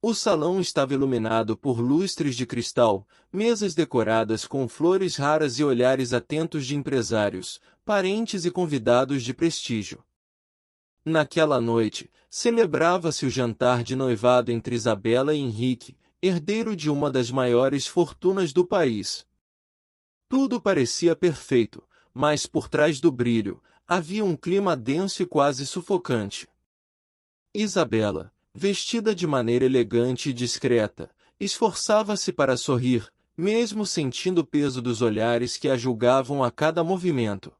O salão estava iluminado por lustres de cristal, mesas decoradas com flores raras e olhares atentos de empresários, parentes e convidados de prestígio. Naquela noite, celebrava-se o jantar de noivado entre Isabela e Henrique, herdeiro de uma das maiores fortunas do país. Tudo parecia perfeito, mas por trás do brilho, havia um clima denso e quase sufocante. Isabela, vestida de maneira elegante e discreta, esforçava-se para sorrir, mesmo sentindo o peso dos olhares que a julgavam a cada movimento.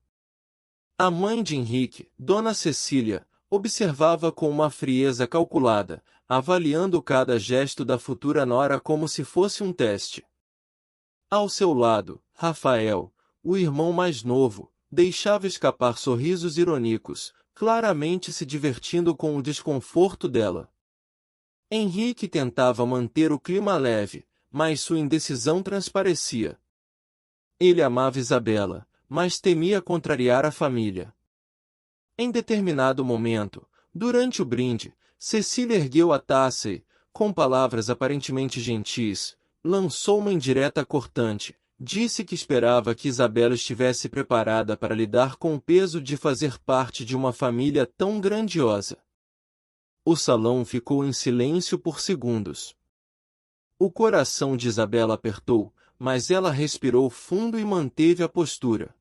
A mãe de Henrique, Dona Cecília, observava com uma frieza calculada, avaliando cada gesto da futura nora como se fosse um teste. Ao seu lado, Rafael, o irmão mais novo, deixava escapar sorrisos irônicos, claramente se divertindo com o desconforto dela. Henrique tentava manter o clima leve, mas sua indecisão transparecia. Ele amava Isabela, mas temia contrariar a família. Em determinado momento, durante o brinde, Cecília ergueu a taça e, com palavras aparentemente gentis, lançou uma indireta cortante. Disse que esperava que Isabela estivesse preparada para lidar com o peso de fazer parte de uma família tão grandiosa. O salão ficou em silêncio por segundos. O coração de Isabela apertou, mas ela respirou fundo e manteve a postura.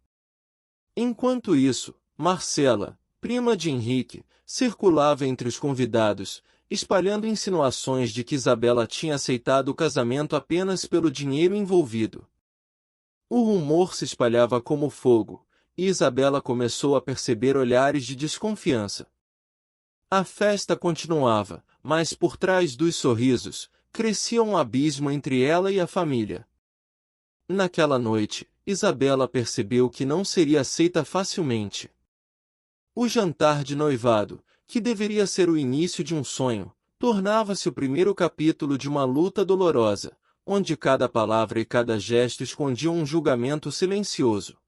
Enquanto isso, Marcela, prima de Henrique, circulava entre os convidados, espalhando insinuações de que Isabela tinha aceitado o casamento apenas pelo dinheiro envolvido. O rumor se espalhava como fogo, e Isabela começou a perceber olhares de desconfiança. A festa continuava, mas por trás dos sorrisos, crescia um abismo entre ela e a família. Naquela noite, Isabela percebeu que não seria aceita facilmente. O jantar de noivado, que deveria ser o início de um sonho, tornava-se o primeiro capítulo de uma luta dolorosa, onde cada palavra e cada gesto escondiam um julgamento silencioso.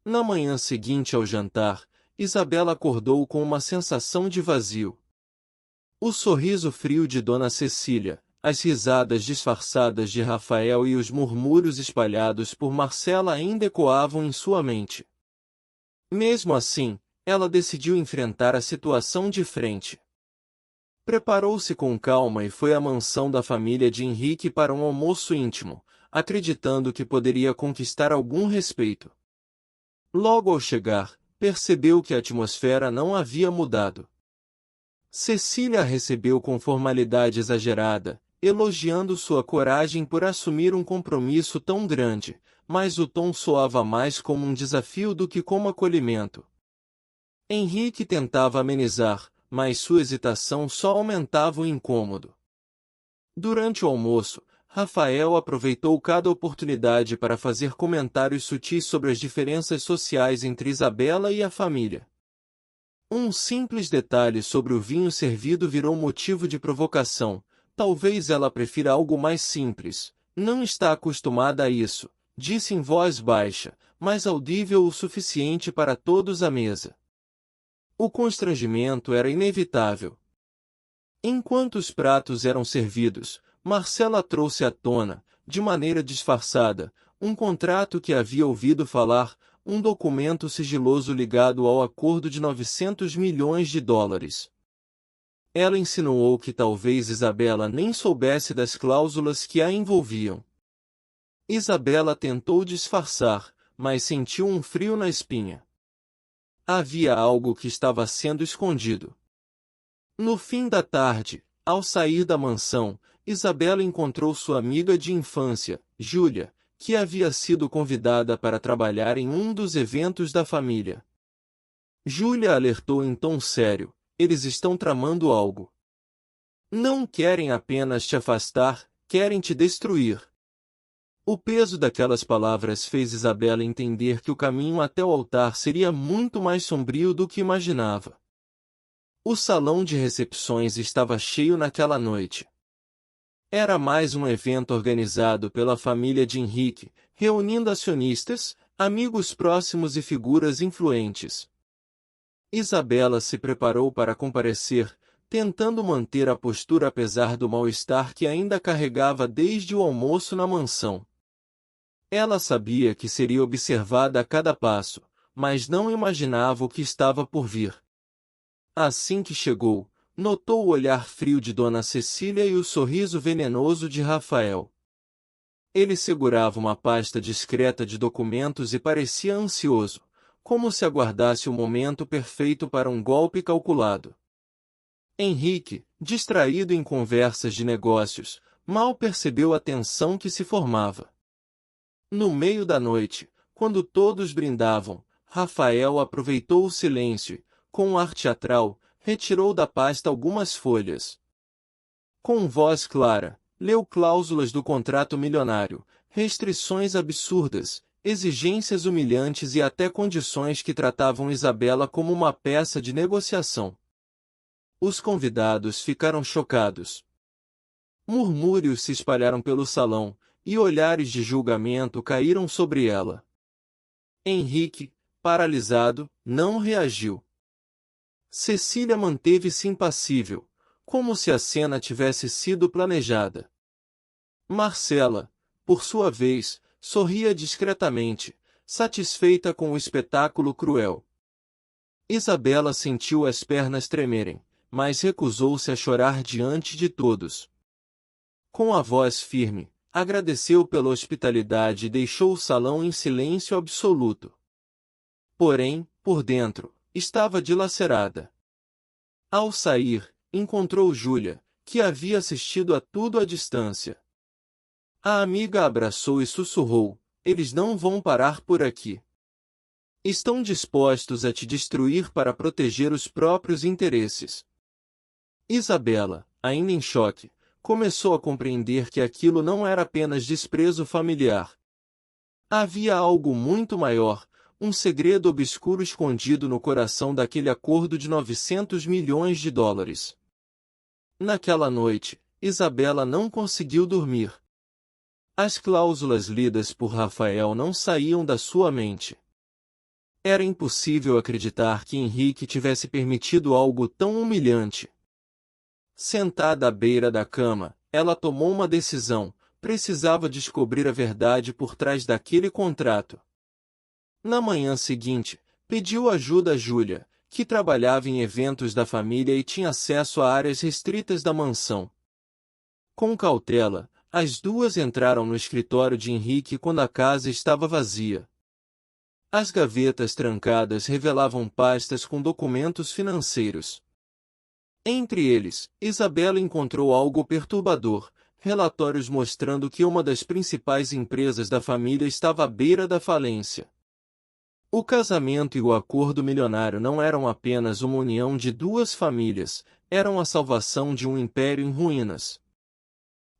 Na manhã seguinte ao jantar, Isabela acordou com uma sensação de vazio. O sorriso frio de Dona Cecília, as risadas disfarçadas de Rafael e os murmúrios espalhados por Marcela ainda ecoavam em sua mente. Mesmo assim, ela decidiu enfrentar a situação de frente. Preparou-se com calma e foi à mansão da família de Henrique para um almoço íntimo, acreditando que poderia conquistar algum respeito. Logo ao chegar, percebeu que a atmosfera não havia mudado. Cecília a recebeu com formalidade exagerada, elogiando sua coragem por assumir um compromisso tão grande, mas o tom soava mais como um desafio do que como acolhimento. Henrique tentava amenizar, mas sua hesitação só aumentava o incômodo. Durante o almoço, Rafael aproveitou cada oportunidade para fazer comentários sutis sobre as diferenças sociais entre Isabela e a família. Um simples detalhe sobre o vinho servido virou motivo de provocação. Talvez ela prefira algo mais simples. Não está acostumada a isso, disse em voz baixa, mas audível o suficiente para todos à mesa. O constrangimento era inevitável. Enquanto os pratos eram servidos, Marcela trouxe à tona, de maneira disfarçada, um contrato que havia ouvido falar, um documento sigiloso ligado ao acordo de 900 milhões de dólares. Ela insinuou que talvez Isabela nem soubesse das cláusulas que a envolviam. Isabela tentou disfarçar, mas sentiu um frio na espinha. Havia algo que estava sendo escondido. No fim da tarde, ao sair da mansão, Isabela encontrou sua amiga de infância, Júlia, que havia sido convidada para trabalhar em um dos eventos da família. Júlia alertou em tom sério: eles estão tramando algo. Não querem apenas te afastar, querem te destruir. O peso daquelas palavras fez Isabela entender que o caminho até o altar seria muito mais sombrio do que imaginava. O salão de recepções estava cheio naquela noite. Era mais um evento organizado pela família de Henrique, reunindo acionistas, amigos próximos e figuras influentes. Isabela se preparou para comparecer, tentando manter a postura apesar do mal-estar que ainda carregava desde o almoço na mansão. Ela sabia que seria observada a cada passo, mas não imaginava o que estava por vir. Assim que chegou, notou o olhar frio de Dona Cecília e o sorriso venenoso de Rafael. Ele segurava uma pasta discreta de documentos e parecia ansioso, como se aguardasse o momento perfeito para um golpe calculado. Henrique, distraído em conversas de negócios, mal percebeu a tensão que se formava. No meio da noite, quando todos brindavam, Rafael aproveitou o silêncio e, com um ar teatral, retirou da pasta algumas folhas. Com voz clara, leu cláusulas do contrato milionário, restrições absurdas, exigências humilhantes e até condições que tratavam Isabela como uma peça de negociação. Os convidados ficaram chocados. Murmúrios se espalharam pelo salão, e olhares de julgamento caíram sobre ela. Henrique, paralisado, não reagiu. Cecília manteve-se impassível, como se a cena tivesse sido planejada. Marcela, por sua vez, sorria discretamente, satisfeita com o espetáculo cruel. Isabela sentiu as pernas tremerem, mas recusou-se a chorar diante de todos. Com a voz firme, agradeceu pela hospitalidade e deixou o salão em silêncio absoluto. Porém, por dentro, estava dilacerada. Ao sair, encontrou Júlia, que havia assistido a tudo à distância. A amiga a abraçou e sussurrou: "Eles não vão parar por aqui. Estão dispostos a te destruir para proteger os próprios interesses." Isabela, ainda em choque, começou a compreender que aquilo não era apenas desprezo familiar. Havia algo muito maior, um segredo obscuro escondido no coração daquele acordo de 900 milhões de dólares. Naquela noite, Isabela não conseguiu dormir. As cláusulas lidas por Rafael não saíam da sua mente. Era impossível acreditar que Henrique tivesse permitido algo tão humilhante. Sentada à beira da cama, ela tomou uma decisão: precisava descobrir a verdade por trás daquele contrato. Na manhã seguinte, pediu ajuda a Júlia, que trabalhava em eventos da família e tinha acesso a áreas restritas da mansão. Com cautela, as duas entraram no escritório de Henrique quando a casa estava vazia. As gavetas trancadas revelavam pastas com documentos financeiros. Entre eles, Isabela encontrou algo perturbador: relatórios mostrando que uma das principais empresas da família estava à beira da falência. O casamento e o acordo milionário não eram apenas uma união de duas famílias, eram a salvação de um império em ruínas.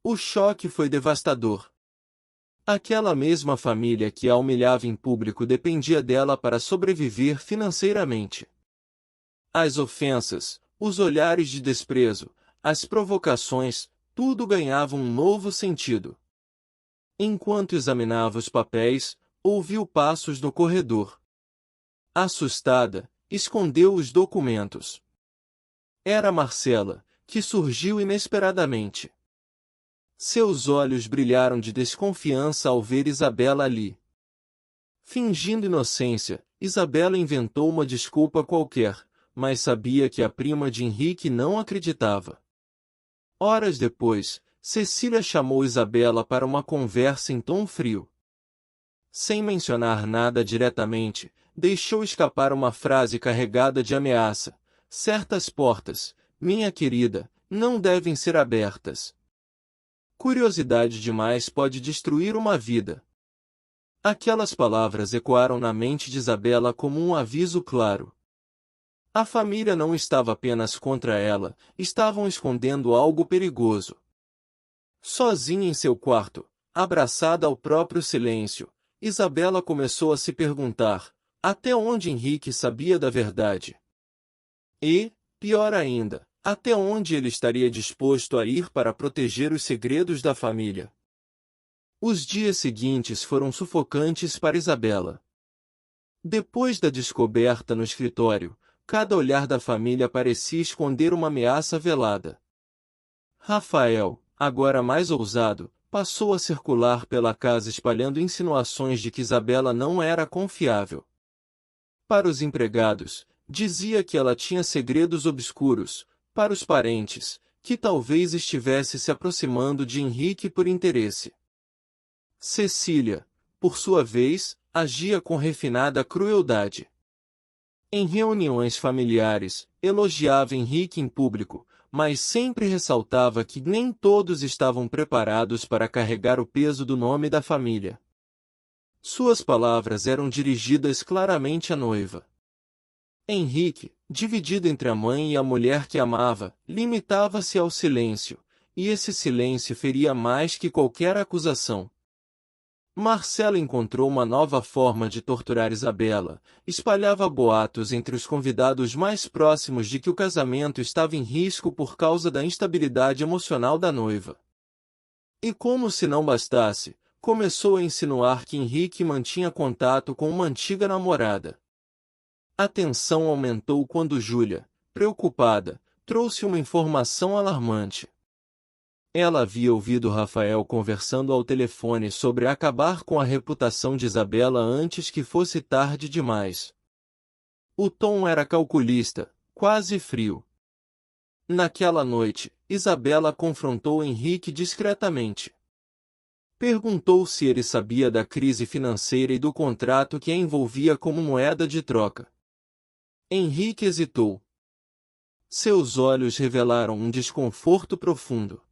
O choque foi devastador. Aquela mesma família que a humilhava em público dependia dela para sobreviver financeiramente. As ofensas, os olhares de desprezo, as provocações, tudo ganhava um novo sentido. Enquanto examinava os papéis, ouviu passos no corredor. Assustada, escondeu os documentos. Era Marcela, que surgiu inesperadamente. Seus olhos brilharam de desconfiança ao ver Isabela ali. Fingindo inocência, Isabela inventou uma desculpa qualquer, mas sabia que a prima de Henrique não acreditava. Horas depois, Cecília chamou Isabela para uma conversa em tom frio. Sem mencionar nada diretamente, deixou escapar uma frase carregada de ameaça: "Certas portas, minha querida, não devem ser abertas. Curiosidade demais pode destruir uma vida." Aquelas palavras ecoaram na mente de Isabela como um aviso claro. A família não estava apenas contra ela, estavam escondendo algo perigoso. Sozinha em seu quarto, abraçada ao próprio silêncio, Isabela começou a se perguntar: até onde Henrique sabia da verdade? E, pior ainda, até onde ele estaria disposto a ir para proteger os segredos da família? Os dias seguintes foram sufocantes para Isabela. Depois da descoberta no escritório, cada olhar da família parecia esconder uma ameaça velada. Rafael, agora mais ousado, passou a circular pela casa espalhando insinuações de que Isabela não era confiável. Para os empregados, dizia que ela tinha segredos obscuros; para os parentes, que talvez estivesse se aproximando de Henrique por interesse. Cecília, por sua vez, agia com refinada crueldade. Em reuniões familiares, elogiava Henrique em público, mas sempre ressaltava que nem todos estavam preparados para carregar o peso do nome da família. Suas palavras eram dirigidas claramente à noiva. Henrique, dividido entre a mãe e a mulher que amava, limitava-se ao silêncio, e esse silêncio feria mais que qualquer acusação. Marcela encontrou uma nova forma de torturar Isabela, espalhava boatos entre os convidados mais próximos de que o casamento estava em risco por causa da instabilidade emocional da noiva. E como se não bastasse, começou a insinuar que Henrique mantinha contato com uma antiga namorada. A tensão aumentou quando Júlia, preocupada, trouxe uma informação alarmante. Ela havia ouvido Rafael conversando ao telefone sobre acabar com a reputação de Isabela antes que fosse tarde demais. O tom era calculista, quase frio. Naquela noite, Isabela confrontou Henrique discretamente. Perguntou se ele sabia da crise financeira e do contrato que a envolvia como moeda de troca. Henrique hesitou. Seus olhos revelaram um desconforto profundo.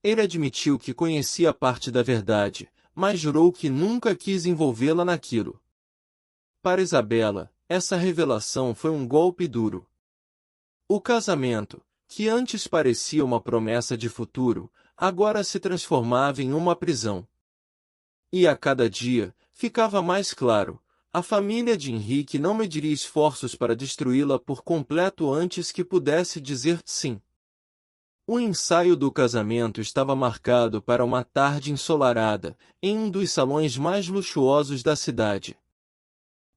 Ele admitiu que conhecia parte da verdade, mas jurou que nunca quis envolvê-la naquilo. Para Isabela, essa revelação foi um golpe duro. O casamento, que antes parecia uma promessa de futuro, agora se transformava em uma prisão. E a cada dia, ficava mais claro, a família de Henrique não mediria esforços para destruí-la por completo antes que pudesse dizer sim. O ensaio do casamento estava marcado para uma tarde ensolarada, em um dos salões mais luxuosos da cidade.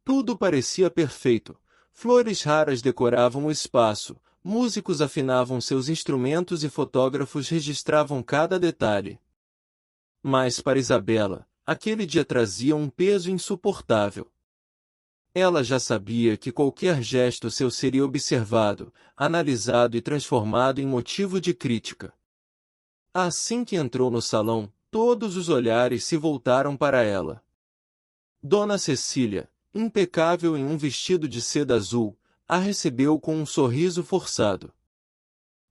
Tudo parecia perfeito. Flores raras decoravam o espaço, músicos afinavam seus instrumentos e fotógrafos registravam cada detalhe. Mas para Isabela, aquele dia trazia um peso insuportável. Ela já sabia que qualquer gesto seu seria observado, analisado e transformado em motivo de crítica. Assim que entrou no salão, todos os olhares se voltaram para ela. Dona Cecília, impecável em um vestido de seda azul, a recebeu com um sorriso forçado.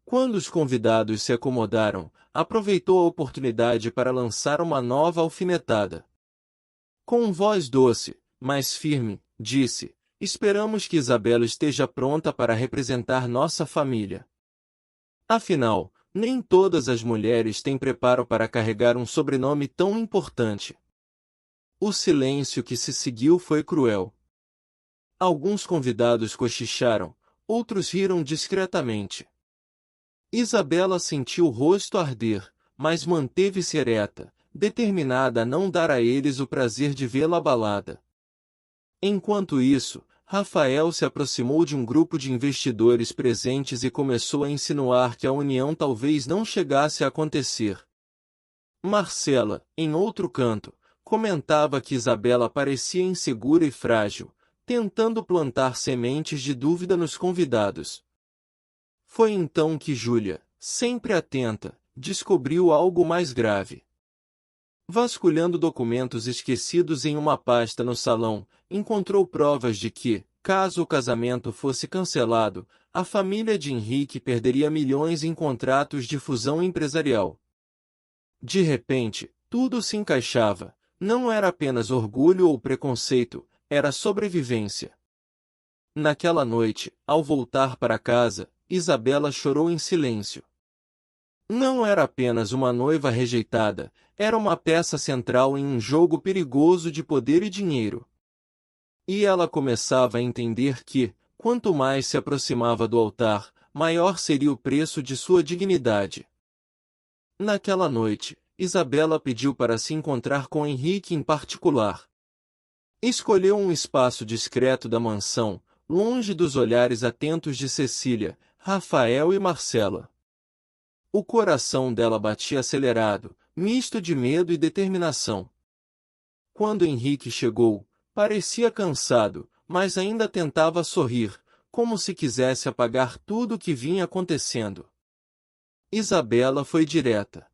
Quando os convidados se acomodaram, aproveitou a oportunidade para lançar uma nova alfinetada. Com voz doce, mas firme, disse: "Esperamos que Isabela esteja pronta para representar nossa família. Afinal, nem todas as mulheres têm preparo para carregar um sobrenome tão importante." O silêncio que se seguiu foi cruel. Alguns convidados cochicharam, outros riram discretamente. Isabela sentiu o rosto arder, mas manteve-se ereta, determinada a não dar a eles o prazer de vê-la abalada. Enquanto isso, Rafael se aproximou de um grupo de investidores presentes e começou a insinuar que a união talvez não chegasse a acontecer. Marcela, em outro canto, comentava que Isabela parecia insegura e frágil, tentando plantar sementes de dúvida nos convidados. Foi então que Júlia, sempre atenta, descobriu algo mais grave. Vasculhando documentos esquecidos em uma pasta no salão, encontrou provas de que, caso o casamento fosse cancelado, a família de Henrique perderia milhões em contratos de fusão empresarial. De repente, tudo se encaixava. Não era apenas orgulho ou preconceito, era sobrevivência. Naquela noite, ao voltar para casa, Isabela chorou em silêncio. Não era apenas uma noiva rejeitada, era uma peça central em um jogo perigoso de poder e dinheiro. E ela começava a entender que, quanto mais se aproximava do altar, maior seria o preço de sua dignidade. Naquela noite, Isabela pediu para se encontrar com Henrique em particular. Escolheu um espaço discreto da mansão, longe dos olhares atentos de Cecília, Rafael e Marcela. O coração dela batia acelerado, misto de medo e determinação. Quando Henrique chegou, parecia cansado, mas ainda tentava sorrir, como se quisesse apagar tudo o que vinha acontecendo. Isabela foi direta.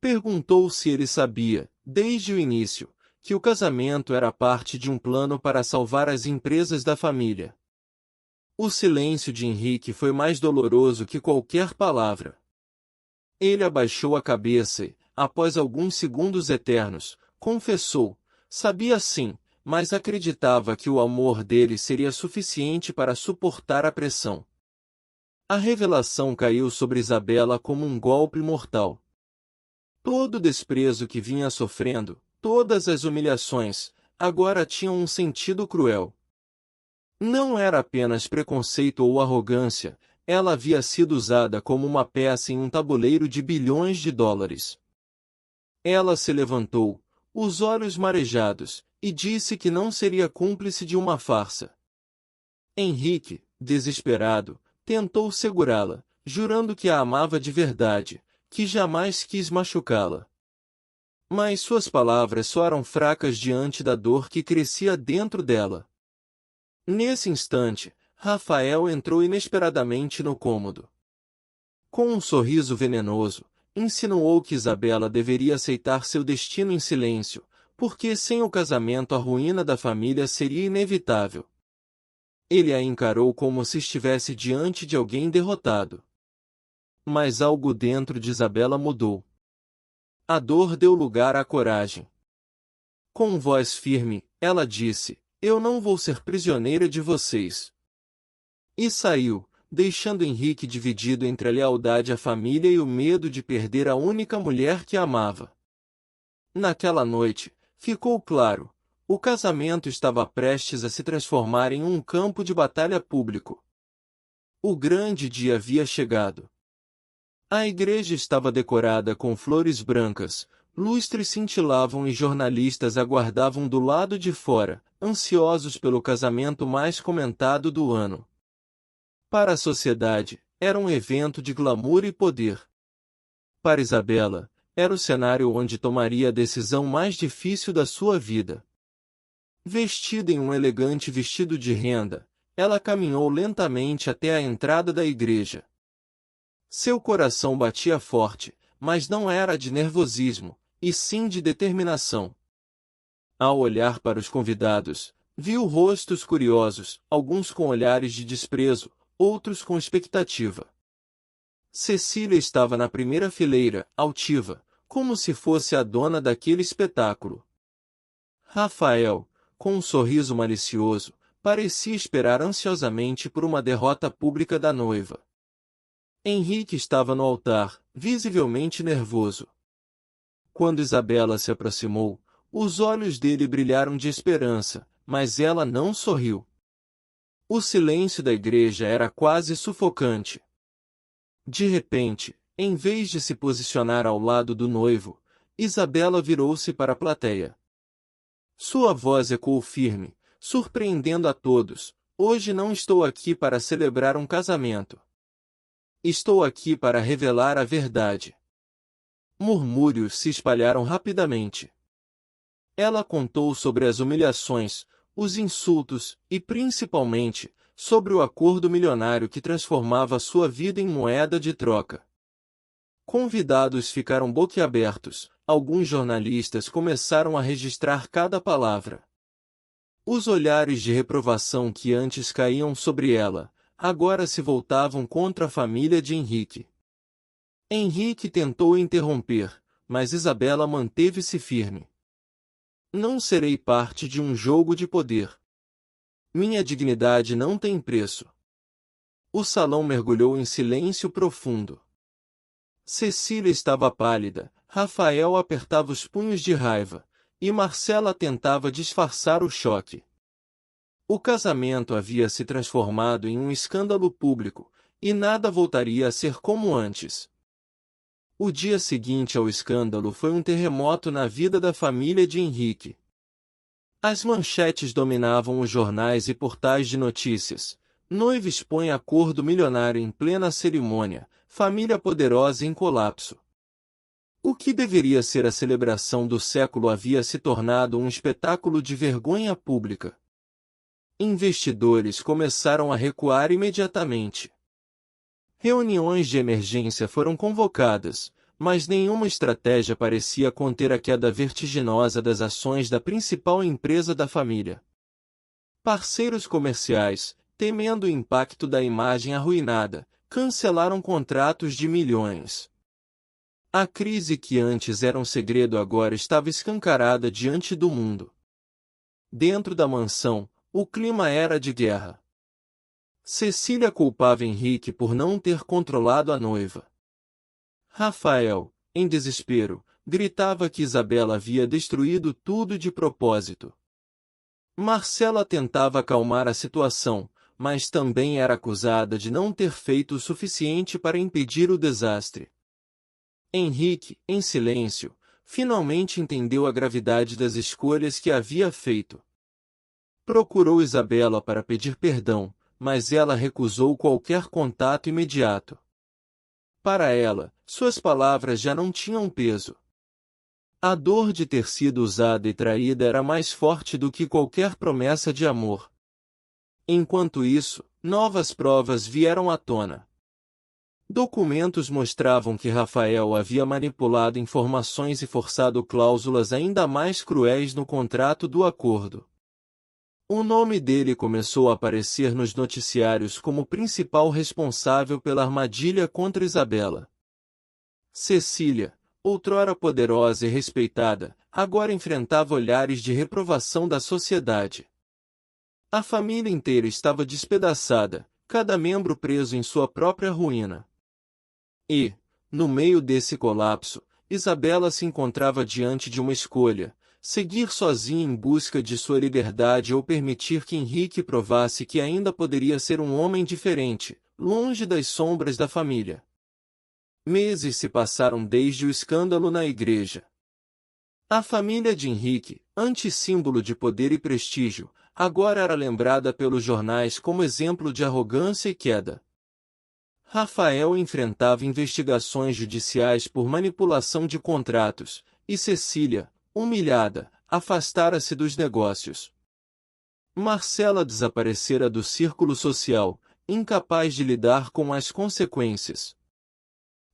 Perguntou se ele sabia, desde o início, que o casamento era parte de um plano para salvar as empresas da família. O silêncio de Henrique foi mais doloroso que qualquer palavra. Ele abaixou a cabeça e, após alguns segundos eternos, confessou: sabia sim, mas acreditava que o amor dele seria suficiente para suportar a pressão. A revelação caiu sobre Isabela como um golpe mortal. Todo o desprezo que vinha sofrendo, todas as humilhações, agora tinham um sentido cruel. Não era apenas preconceito ou arrogância, ela havia sido usada como uma peça em um tabuleiro de bilhões de dólares. Ela se levantou, os olhos marejados, e disse que não seria cúmplice de uma farsa. Henrique, desesperado, tentou segurá-la, jurando que a amava de verdade, que jamais quis machucá-la. Mas suas palavras soaram fracas diante da dor que crescia dentro dela. Nesse instante, Rafael entrou inesperadamente no cômodo. Com um sorriso venenoso, insinuou que Isabela deveria aceitar seu destino em silêncio, porque sem o casamento a ruína da família seria inevitável. Ele a encarou como se estivesse diante de alguém derrotado. Mas algo dentro de Isabela mudou. A dor deu lugar à coragem. Com voz firme, ela disse: eu não vou ser prisioneira de vocês. E saiu, deixando Henrique dividido entre a lealdade à família e o medo de perder a única mulher que amava. Naquela noite, ficou claro, o casamento estava prestes a se transformar em um campo de batalha público. O grande dia havia chegado. A igreja estava decorada com flores brancas, lustres cintilavam e jornalistas aguardavam do lado de fora, ansiosos pelo casamento mais comentado do ano. Para a sociedade, era um evento de glamour e poder. Para Isabela, era o cenário onde tomaria a decisão mais difícil da sua vida. Vestida em um elegante vestido de renda, ela caminhou lentamente até a entrada da igreja. Seu coração batia forte, mas não era de nervosismo, e sim de determinação. Ao olhar para os convidados, viu rostos curiosos, alguns com olhares de desprezo, outros com expectativa. Cecília estava na primeira fileira, altiva, como se fosse a dona daquele espetáculo. Rafael, com um sorriso malicioso, parecia esperar ansiosamente por uma derrota pública da noiva. Henrique estava no altar, visivelmente nervoso. Quando Isabela se aproximou, os olhos dele brilharam de esperança, mas ela não sorriu. O silêncio da igreja era quase sufocante. De repente, em vez de se posicionar ao lado do noivo, Isabela virou-se para a plateia. Sua voz ecoou firme, surpreendendo a todos: hoje não estou aqui para celebrar um casamento. Estou aqui para revelar a verdade. Murmúrios se espalharam rapidamente. Ela contou sobre as humilhações, os insultos e, principalmente, sobre o acordo milionário que transformava sua vida em moeda de troca. Convidados ficaram boquiabertos, alguns jornalistas começaram a registrar cada palavra. Os olhares de reprovação que antes caíam sobre ela, agora se voltavam contra a família de Henrique. Henrique tentou interromper, mas Isabela manteve-se firme. Não serei parte de um jogo de poder. Minha dignidade não tem preço. O salão mergulhou em silêncio profundo. Cecília estava pálida, Rafael apertava os punhos de raiva, e Marcela tentava disfarçar o choque. O casamento havia se transformado em um escândalo público, e nada voltaria a ser como antes. O dia seguinte ao escândalo foi um terremoto na vida da família de Henrique. As manchetes dominavam os jornais e portais de notícias. Noiva expõe acordo milionário em plena cerimônia, família poderosa em colapso. O que deveria ser a celebração do século havia se tornado um espetáculo de vergonha pública. Investidores começaram a recuar imediatamente. Reuniões de emergência foram convocadas, mas nenhuma estratégia parecia conter a queda vertiginosa das ações da principal empresa da família. Parceiros comerciais, temendo o impacto da imagem arruinada, cancelaram contratos de milhões. A crise que antes era um segredo agora estava escancarada diante do mundo. Dentro da mansão, o clima era de guerra. Cecília culpava Henrique por não ter controlado a noiva. Rafael, em desespero, gritava que Isabela havia destruído tudo de propósito. Marcela tentava acalmar a situação, mas também era acusada de não ter feito o suficiente para impedir o desastre. Henrique, em silêncio, finalmente entendeu a gravidade das escolhas que havia feito. Procurou Isabela para pedir perdão, mas ela recusou qualquer contato imediato. Para ela, suas palavras já não tinham peso. A dor de ter sido usada e traída era mais forte do que qualquer promessa de amor. Enquanto isso, novas provas vieram à tona. Documentos mostravam que Rafael havia manipulado informações e forçado cláusulas ainda mais cruéis no contrato do acordo. O nome dele começou a aparecer nos noticiários como principal responsável pela armadilha contra Isabela. Cecília, outrora poderosa e respeitada, agora enfrentava olhares de reprovação da sociedade. A família inteira estava despedaçada, cada membro preso em sua própria ruína. E, no meio desse colapso, Isabela se encontrava diante de uma escolha: seguir sozinha em busca de sua liberdade ou permitir que Henrique provasse que ainda poderia ser um homem diferente, longe das sombras da família. Meses se passaram desde o escândalo na igreja. A família de Henrique, antissímbolo de poder e prestígio, agora era lembrada pelos jornais como exemplo de arrogância e queda. Rafael enfrentava investigações judiciais por manipulação de contratos, e Cecília, humilhada, afastara-se dos negócios. Marcela desaparecera do círculo social, incapaz de lidar com as consequências.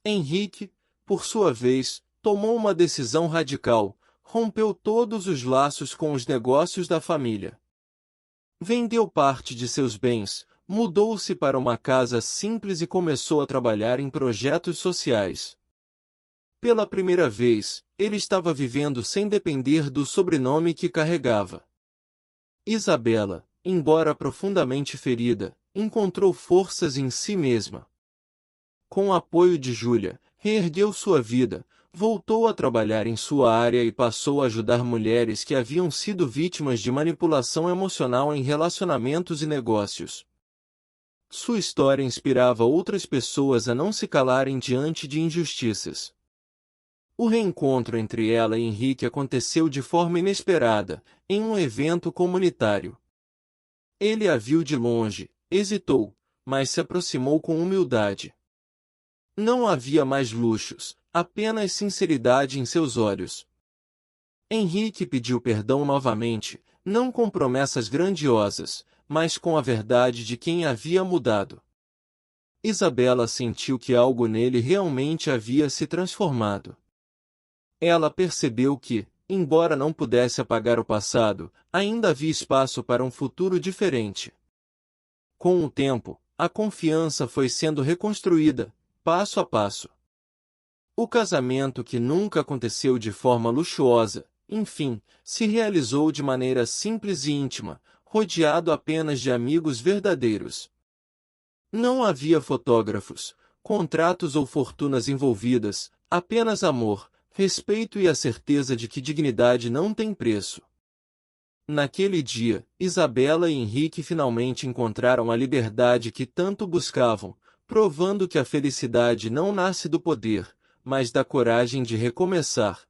Henrique, por sua vez, tomou uma decisão radical: rompeu todos os laços com os negócios da família. Vendeu parte de seus bens, mudou-se para uma casa simples e começou a trabalhar em projetos sociais. Pela primeira vez, ele estava vivendo sem depender do sobrenome que carregava. Isabela, embora profundamente ferida, encontrou forças em si mesma. Com o apoio de Júlia, reergueu sua vida, voltou a trabalhar em sua área e passou a ajudar mulheres que haviam sido vítimas de manipulação emocional em relacionamentos e negócios. Sua história inspirava outras pessoas a não se calarem diante de injustiças. O reencontro entre ela e Henrique aconteceu de forma inesperada, em um evento comunitário. Ele a viu de longe, hesitou, mas se aproximou com humildade. Não havia mais luxos, apenas sinceridade em seus olhos. Henrique pediu perdão novamente, não com promessas grandiosas, mas com a verdade de quem havia mudado. Isabela sentiu que algo nele realmente havia se transformado. Ela percebeu que, embora não pudesse apagar o passado, ainda havia espaço para um futuro diferente. Com o tempo, a confiança foi sendo reconstruída, passo a passo. O casamento, que nunca aconteceu de forma luxuosa, enfim, se realizou de maneira simples e íntima, rodeado apenas de amigos verdadeiros. Não havia fotógrafos, contratos ou fortunas envolvidas, apenas amor, respeito e a certeza de que dignidade não tem preço. Naquele dia, Isabela e Henrique finalmente encontraram a liberdade que tanto buscavam, provando que a felicidade não nasce do poder, mas da coragem de recomeçar.